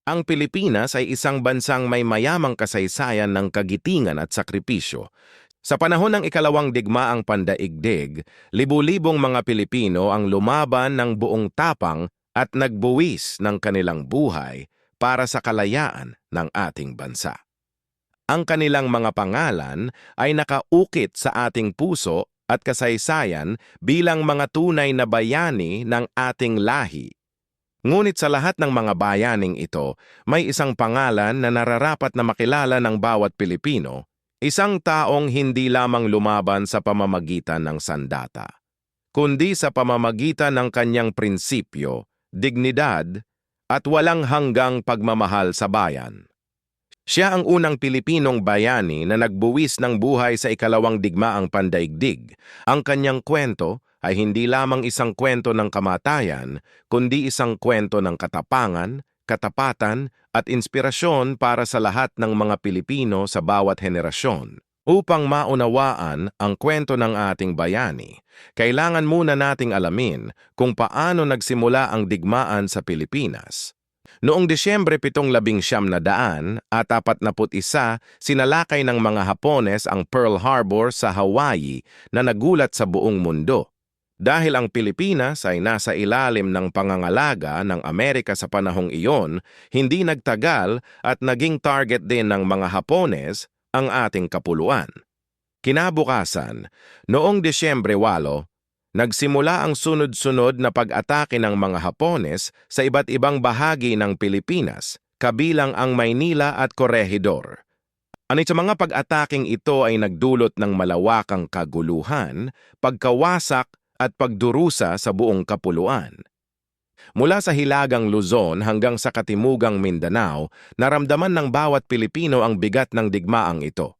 Ang Pilipinas ay isang bansang may mayamang kasaysayan ng kagitingan at sakripisyo. Sa panahon ng ikalawang digmaang pandaigdig, libu-libong mga Pilipino ang lumaban ng buong tapang at nagbuwis ng kanilang buhay para sa kalayaan ng ating bansa. Ang kanilang mga pangalan ay nakaukit sa ating puso at kasaysayan bilang mga tunay na bayani ng ating lahi. Ngunit sa lahat ng mga bayaning ito, may isang pangalan na nararapat na makilala ng bawat Pilipino, isang taong hindi lamang lumaban sa pamamagitan ng sandata, kundi sa pamamagitan ng kanyang prinsipyo, dignidad, at walang hanggang pagmamahal sa bayan. Siya ang unang Pilipinong bayani na nagbuwis ng buhay sa ikalawang digmaang pandaigdig. Ang kanyang kwento ay hindi lamang isang kwento ng kamatayan, kundi isang kwento ng katapangan, katapatan, at inspirasyon para sa lahat ng mga Pilipino sa bawat henerasyon. Upang maunawaan ang kwento ng ating bayani, kailangan muna nating alamin kung paano nagsimula ang digmaan sa Pilipinas. Noong Disyembre 7, 1941, sinalakay ng mga Hapones ang Pearl Harbor sa Hawaii na nagulat sa buong mundo. Dahil ang Pilipinas ay nasa ilalim ng pangangalaga ng Amerika sa panahong iyon, hindi nagtagal at naging target din ng mga Hapones ang ating kapuluan. Kinabukasan, noong Disyembre 8, nagsimula ang sunod-sunod na pag-atake ng mga Hapones sa iba't ibang bahagi ng Pilipinas, kabilang ang Maynila at Corregidor. Sa mga pag-ataking ito ay nagdulot ng malawakang kaguluhan, pagkawasak at pagdurusa sa buong kapuluan. Mula sa hilagang Luzon hanggang sa katimugang Mindanao, naramdaman ng bawat Pilipino ang bigat ng digmaang ito.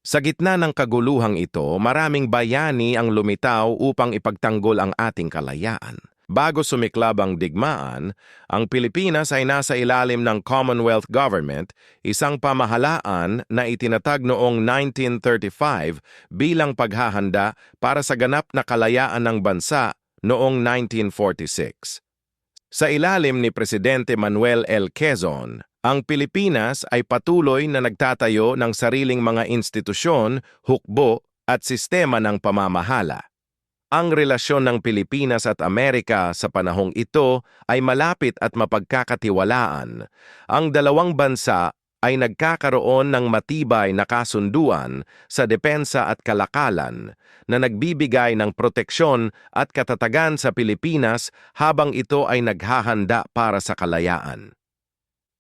Sa gitna ng kaguluhang ito, maraming bayani ang lumitaw upang ipagtanggol ang ating kalayaan. Bago sumiklab ang digmaan, ang Pilipinas ay nasa ilalim ng Commonwealth Government, isang pamahalaan na itinatag noong 1935 bilang paghahanda para sa ganap na kalayaan ng bansa noong 1946. Sa ilalim ni Presidente Manuel L. Quezon, ang Pilipinas ay patuloy na nagtatayo ng sariling mga institusyon, hukbo at sistema ng pamamahala. Ang relasyon ng Pilipinas at Amerika sa panahong ito ay malapit at mapagkakatiwalaan. Ang dalawang bansa ay nagkakaroon ng matibay na kasunduan sa depensa at kalakalan na nagbibigay ng proteksyon at katatagan sa Pilipinas habang ito ay naghahanda para sa kalayaan.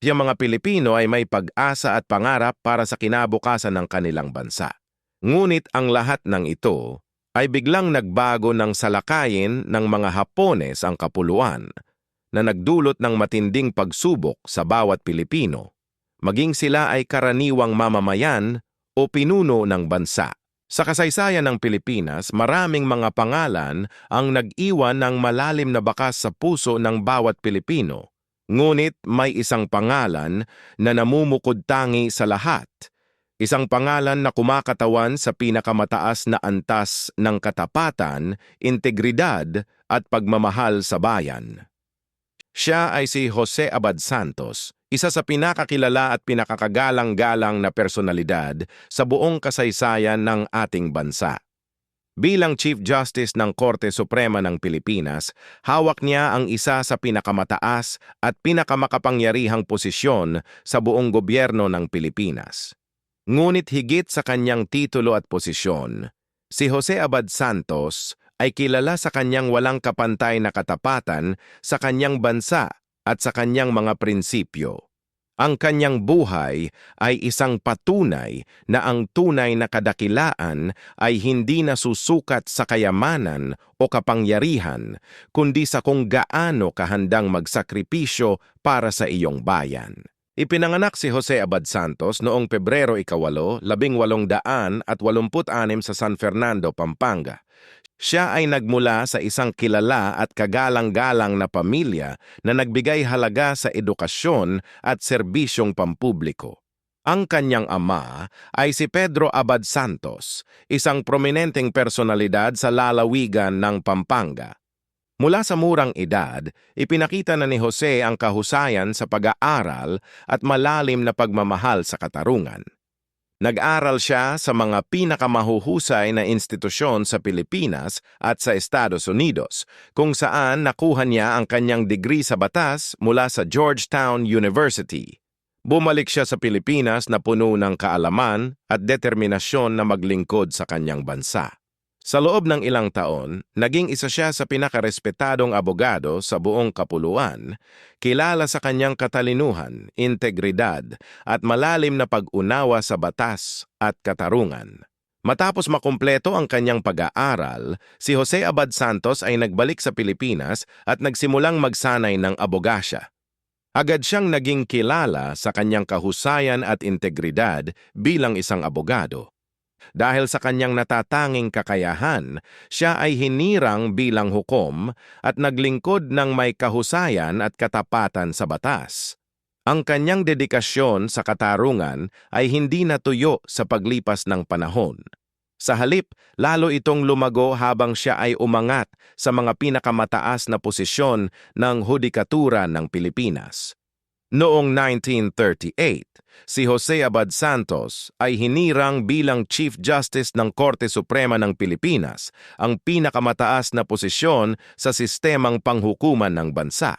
Yung mga Pilipino ay may pag-asa at pangarap para sa kinabukasan ng kanilang bansa. Ngunit ang lahat ng ito ay biglang nagbago ng salakayin ng mga Hapones ang kapuluan na nagdulot ng matinding pagsubok sa bawat Pilipino, maging sila ay karaniwang mamamayan o pinuno ng bansa. Sa kasaysayan ng Pilipinas, maraming mga pangalan ang nag-iwan ng malalim na bakas sa puso ng bawat Pilipino. Ngunit may isang pangalan na namumukod-tangi sa lahat. Isang pangalan na kumakatawan sa pinakamataas na antas ng katapatan, integridad at pagmamahal sa bayan. Siya ay si Jose Abad Santos, isa sa pinakakilala at pinakakagalang-galang na personalidad sa buong kasaysayan ng ating bansa. Bilang Chief Justice ng Korte Suprema ng Pilipinas, hawak niya ang isa sa pinakamataas at pinakamakapangyarihang posisyon sa buong gobyerno ng Pilipinas. Ngunit higit sa kanyang titulo at posisyon, si Jose Abad Santos ay kilala sa kanyang walang kapantay na katapatan sa kanyang bansa at sa kanyang mga prinsipyo. Ang kanyang buhay ay isang patunay na ang tunay na kadakilaan ay hindi nasusukat sa kayamanan o kapangyarihan, kundi sa kung gaano kahandang magsakripisyo para sa iyong bayan. Ipinanganak si Jose Abad Santos noong Pebrero 8, 1886 sa San Fernando, Pampanga. Siya ay nagmula sa isang kilala at kagalang-galang na pamilya na nagbigay halaga sa edukasyon at serbisyong pampubliko. Ang kanyang ama ay si Pedro Abad Santos, isang prominenteng personalidad sa lalawigan ng Pampanga. Mula sa murang edad, ipinakita na ni Jose ang kahusayan sa pag-aaral at malalim na pagmamahal sa katarungan. Nag-aral siya sa mga pinakamahuhusay na institusyon sa Pilipinas at sa Estados Unidos, kung saan nakuha niya ang kanyang degree sa batas mula sa Georgetown University. Bumalik siya sa Pilipinas na puno ng kaalaman at determinasyon na maglingkod sa kanyang bansa. Sa loob ng ilang taon, naging isa siya sa pinakarespetadong abogado sa buong kapuluan, kilala sa kanyang katalinuhan, integridad, at malalim na pag-unawa sa batas at katarungan. Matapos makumpleto ang kanyang pag-aaral, si Jose Abad Santos ay nagbalik sa Pilipinas at nagsimulang magsanay ng abogasya. Agad siyang naging kilala sa kanyang kahusayan at integridad bilang isang abogado. Dahil sa kanyang natatanging kakayahan, siya ay hinirang bilang hukom at naglingkod ng may kahusayan at katapatan sa batas. Ang kanyang dedikasyon sa katarungan ay hindi natuyo sa paglipas ng panahon. Sa halip, lalo itong lumago habang siya ay umangat sa mga pinakamataas na posisyon ng hudikatura ng Pilipinas. Noong 1938, si Jose Abad Santos ay hinirang bilang Chief Justice ng Korte Suprema ng Pilipinas, ang pinakamataas na posisyon sa sistemang panghukuman ng bansa.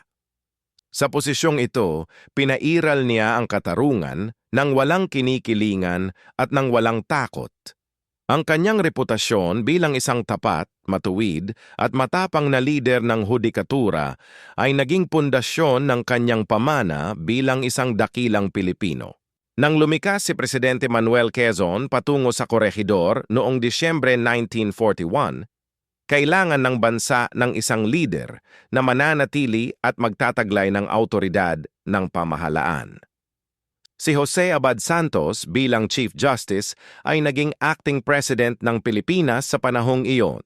Sa posisyong ito, pinairal niya ang katarungan nang walang kinikilingan at nang walang takot. Ang kanyang reputasyon bilang isang tapat, matuwid at matapang na lider ng hudikatura ay naging pundasyon ng kanyang pamana bilang isang dakilang Pilipino. Nang lumikas si Presidente Manuel Quezon patungo sa Corregidor noong Disyembre 1941, kailangan ng bansa ng isang lider na mananatili at magtataglay ng awtoridad ng pamahalaan. Si Jose Abad Santos bilang Chief Justice ay naging acting president ng Pilipinas sa panahong iyon.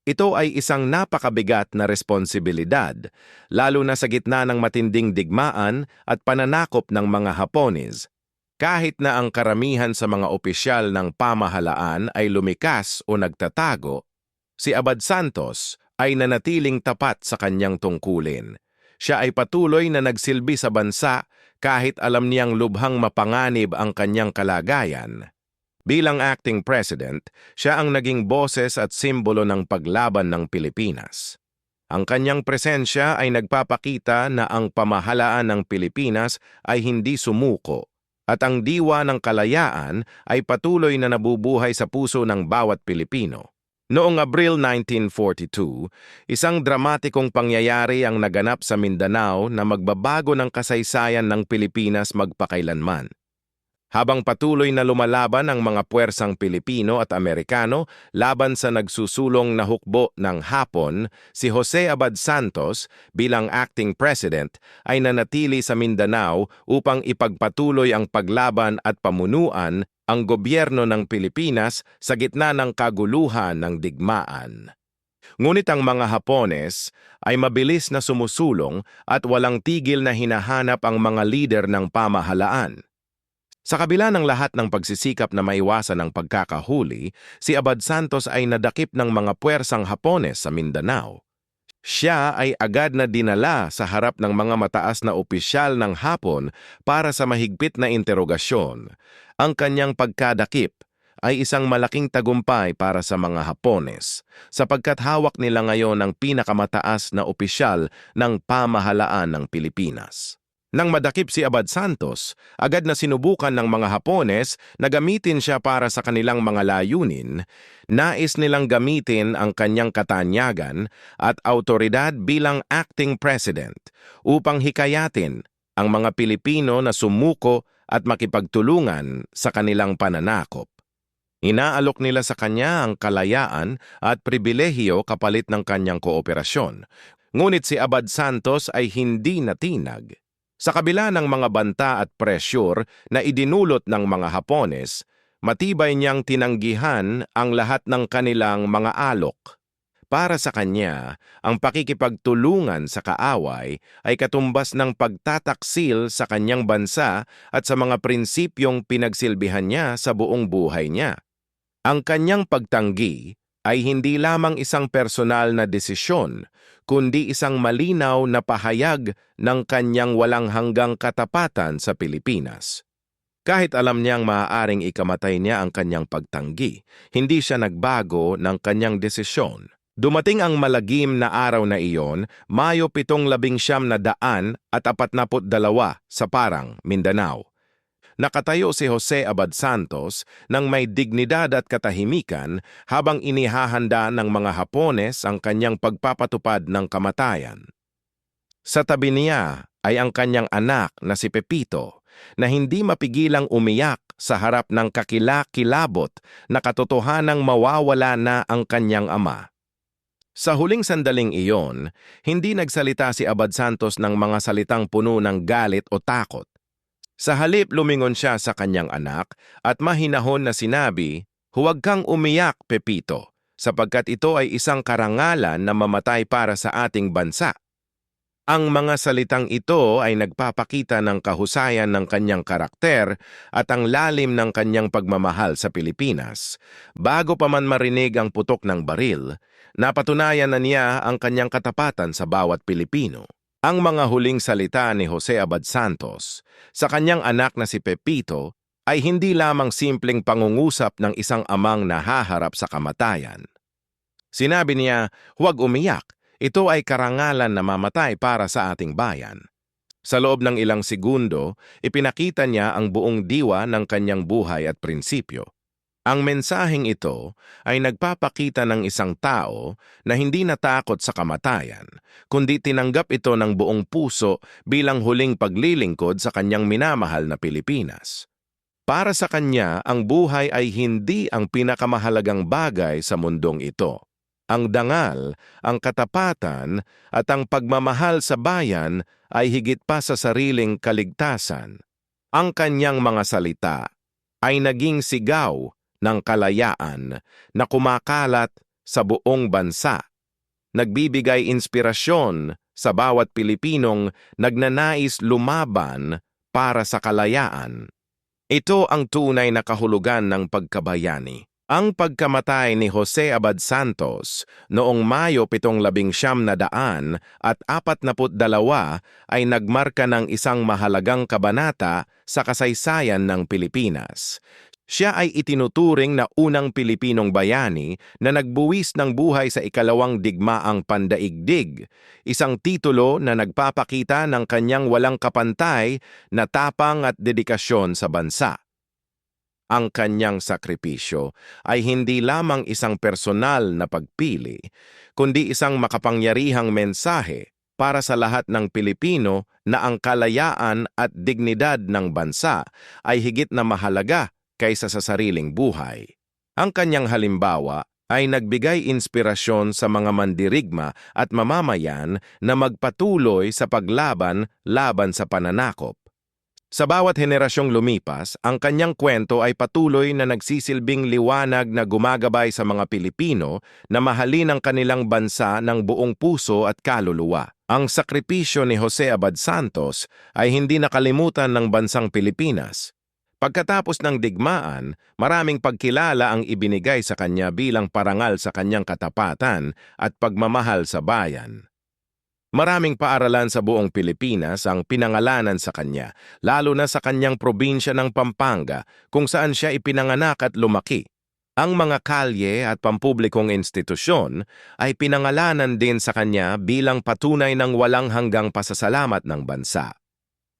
Ito ay isang napakabigat na responsibilidad, lalo na sa gitna ng matinding digmaan at pananakop ng mga Hapones. Kahit na ang karamihan sa mga opisyal ng pamahalaan ay lumikas o nagtatago, si Abad Santos ay nanatiling tapat sa kanyang tungkulin. Siya ay patuloy na nagsilbi sa bansa kahit alam niyang lubhang mapanganib ang kanyang kalagayan. Bilang acting president, siya ang naging boses at simbolo ng paglaban ng Pilipinas. Ang kanyang presensya ay nagpapakita na ang pamahalaan ng Pilipinas ay hindi sumuko at ang diwa ng kalayaan ay patuloy na nabubuhay sa puso ng bawat Pilipino. Noong Abril 1942, isang dramatikong pangyayari ang naganap sa Mindanao na magbabago ng kasaysayan ng Pilipinas magpakailanman. Habang patuloy na lumalaban ang mga puwersang Pilipino at Amerikano laban sa nagsusulong na hukbo ng Hapon, si Jose Abad Santos bilang acting president ay nanatili sa Mindanao upang ipagpatuloy ang paglaban at pamunuan ang gobyerno ng Pilipinas sa gitna ng kaguluhan ng digmaan. Ngunit ang mga Hapones ay mabilis na sumusulong at walang tigil na hinahanap ang mga lider ng pamahalaan. Sa kabila ng lahat ng pagsisikap na maiwasan ang pagkakahuli, si Abad Santos ay nadakip ng mga puwersang Hapones sa Mindanao. Siya ay agad na dinala sa harap ng mga mataas na opisyal ng Hapon para sa mahigpit na interogasyon. Ang kanyang pagkadakip ay isang malaking tagumpay para sa mga Hapones, sapagkat hawak nila ngayon ang pinakamataas na opisyal ng pamahalaan ng Pilipinas. Nang madakip si Abad Santos, agad na sinubukan ng mga Hapones na gamitin siya para sa kanilang mga layunin. Nais nilang gamitin ang kanyang katanyagan at awtoridad bilang acting president upang hikayatin ang mga Pilipino na sumuko at makipagtulungan sa kanilang pananakop. Inaalok nila sa kanya ang kalayaan at pribilehiyo kapalit ng kanyang kooperasyon. Ngunit si Abad Santos ay hindi natinag. Sa kabila ng mga banta at presyur na idinulot ng mga Hapones, matibay niyang tinanggihan ang lahat ng kanilang mga alok. Para sa kanya, ang pakikipagtulungan sa kaaway ay katumbas ng pagtataksil sa kanyang bansa at sa mga prinsipyong pinagsilbihan niya sa buong buhay niya. Ang kanyang pagtanggi ay hindi lamang isang personal na desisyon, kundi isang malinaw na pahayag ng kanyang walang hanggang katapatan sa Pilipinas. Kahit alam niyang maaaring ikamatay niya ang kanyang pagtanggi, hindi siya nagbago ng kanyang desisyon. Dumating ang malagim na araw na iyon, Mayo 7,942 sa Parang, Mindanao. Nakatayo si Jose Abad Santos ng may dignidad at katahimikan habang inihahanda ng mga Hapones ang kanyang pagpapatupad ng kamatayan. Sa tabi niya ay ang kanyang anak na si Pepito na hindi mapigilang umiyak sa harap ng kakilakilabot na katotohanang mawawala na ang kanyang ama. Sa huling sandaling iyon, hindi nagsalita si Abad Santos ng mga salitang puno ng galit o takot. Sa halip lumingon siya sa kanyang anak at mahinahon na sinabi, "Huwag kang umiyak, Pepito, sapagkat ito ay isang karangalan na mamatay para sa ating bansa." Ang mga salitang ito ay nagpapakita ng kahusayan ng kanyang karakter at ang lalim ng kanyang pagmamahal sa Pilipinas. Bago pa man marinig ang putok ng baril, napatunayan na niya ang kanyang katapatan sa bawat Pilipino. Ang mga huling salita ni Jose Abad Santos sa kanyang anak na si Pepito ay hindi lamang simpleng pangungusap ng isang amang nahaharap sa kamatayan. Sinabi niya, "Huwag umiyak. Ito ay karangalan na mamatay para sa ating bayan." Sa loob ng ilang segundo, ipinakita niya ang buong diwa ng kanyang buhay at prinsipyo. Ang mensaheng ito ay nagpapakita ng isang tao na hindi natakot sa kamatayan, kundi tinanggap ito ng buong puso bilang huling paglilingkod sa kanyang minamahal na Pilipinas. Para sa kanya, ang buhay ay hindi ang pinakamahalagang bagay sa mundong ito. Ang dangal, ang katapatan, at ang pagmamahal sa bayan ay higit pa sa sariling kaligtasan. Ang kanyang mga salita ay naging sigaw ng kalayaan na kumakalat sa buong bansa. Nagbibigay inspirasyon sa bawat Pilipinong nagnanais lumaban para sa kalayaan. Ito ang tunay na kahulugan ng pagkabayani. Ang pagkamatay ni Jose Abad Santos noong Mayo 7,942 ay nagmarka ng isang mahalagang kabanata sa kasaysayan ng Pilipinas. Siya ay itinuturing na unang Pilipinong bayani na nagbuwis ng buhay sa ikalawang digmaang pandaigdig, isang titulo na nagpapakita ng kanyang walang kapantay na tapang at dedikasyon sa bansa. Ang kanyang sakripisyo ay hindi lamang isang personal na pagpili, kundi isang makapangyarihang mensahe para sa lahat ng Pilipino na ang kalayaan at dignidad ng bansa ay higit na mahalaga kaysa sa sariling buhay. Ang kanyang halimbawa ay nagbigay inspirasyon sa mga mandirigma at mamamayan na magpatuloy sa paglaban laban sa pananakop. Sa bawat henerasyong lumipas, ang kanyang kwento ay patuloy na nagsisilbing liwanag na gumagabay sa mga Pilipino na mahalin ang kanilang bansa ng buong puso at kaluluwa. Ang sakripisyo ni Jose Abad Santos ay hindi nakalimutan ng bansang Pilipinas. Pagkatapos ng digmaan, maraming pagkilala ang ibinigay sa kanya bilang parangal sa kanyang katapatan at pagmamahal sa bayan. Maraming paaralan sa buong Pilipinas ang pinangalanan sa kanya, lalo na sa kanyang probinsya ng Pampanga kung saan siya ipinanganak at lumaki. Ang mga kalye at pampublikong institusyon ay pinangalanan din sa kanya bilang patunay ng walang hanggang pasasalamat ng bansa.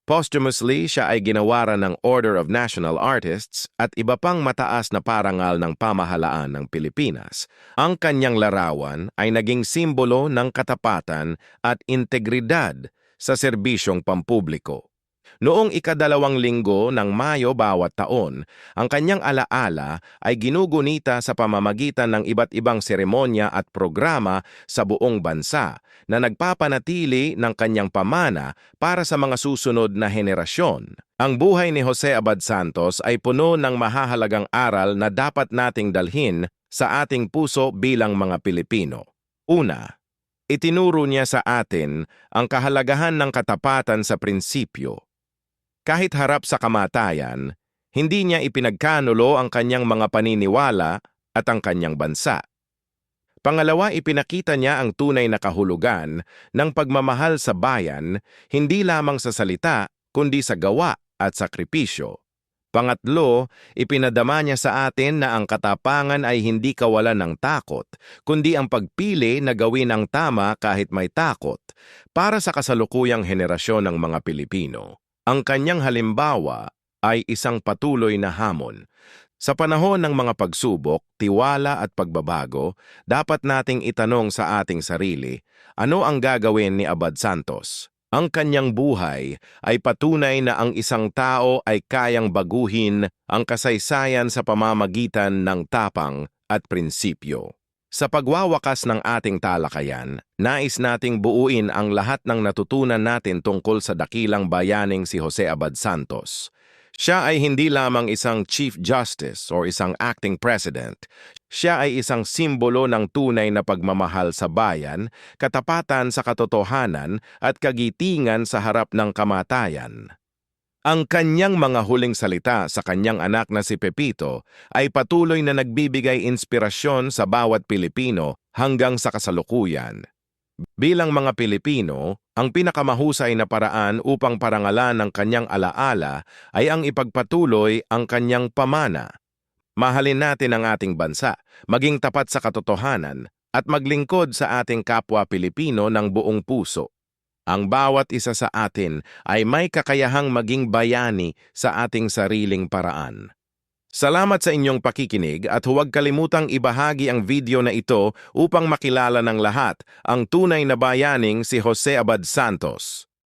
Posthumously, siya ay ginawaran ng Order of National Artists at iba pang mataas na parangal ng pamahalaan ng Pilipinas. Ang kanyang larawan ay naging simbolo ng katapatan at integridad sa serbisyong pampubliko. Noong ika-2 linggo ng Mayo bawat taon, ang kanyang alaala ay ginugunita sa pamamagitan ng iba't ibang seremonya at programa sa buong bansa na nagpapanatili ng kanyang pamana para sa mga susunod na henerasyon. Ang buhay ni Jose Abad Santos ay puno ng mahahalagang aral na dapat nating dalhin sa ating puso bilang mga Pilipino. Una, itinuro niya sa atin ang kahalagahan ng katapatan sa prinsipyo. Kahit harap sa kamatayan, hindi niya ipinagkanulo ang kanyang mga paniniwala at ang kanyang bansa. Pangalawa, ipinakita niya ang tunay na kahulugan ng pagmamahal sa bayan, hindi lamang sa salita, kundi sa gawa at sakripisyo. Pangatlo, ipinadama niya sa atin na ang katapangan ay hindi kawalan ng takot, kundi ang pagpili na gawin ang tama kahit may takot, para sa kasalukuyang henerasyon ng mga Pilipino. Ang kanyang halimbawa ay isang patuloy na hamon. Sa panahon ng mga pagsubok, tiwala at pagbabago, dapat nating itanong sa ating sarili, ano ang gagawin ni Abad Santos? Ang kanyang buhay ay patunay na ang isang tao ay kayang baguhin ang kasaysayan sa pamamagitan ng tapang at prinsipyo. Sa pagwawakas ng ating talakayan, nais nating buuin ang lahat ng natutunan natin tungkol sa dakilang bayaning si Jose Abad Santos. Siya ay hindi lamang isang Chief Justice o isang acting president. Siya ay isang simbolo ng tunay na pagmamahal sa bayan, katapatan sa katotohanan at kagitingan sa harap ng kamatayan. Ang kanyang mga huling salita sa kanyang anak na si Pepito ay patuloy na nagbibigay inspirasyon sa bawat Pilipino hanggang sa kasalukuyan. Bilang mga Pilipino, ang pinakamahusay na paraan upang parangalan ng kanyang alaala ay ang ipagpatuloy ang kanyang pamana. Mahalin natin ang ating bansa, maging tapat sa katotohanan, at maglingkod sa ating kapwa Pilipino ng buong puso. Ang bawat isa sa atin ay may kakayahang maging bayani sa ating sariling paraan. Salamat sa inyong pakikinig at huwag kalimutang ibahagi ang video na ito upang makilala ng lahat ang tunay na bayaning si Jose Abad Santos.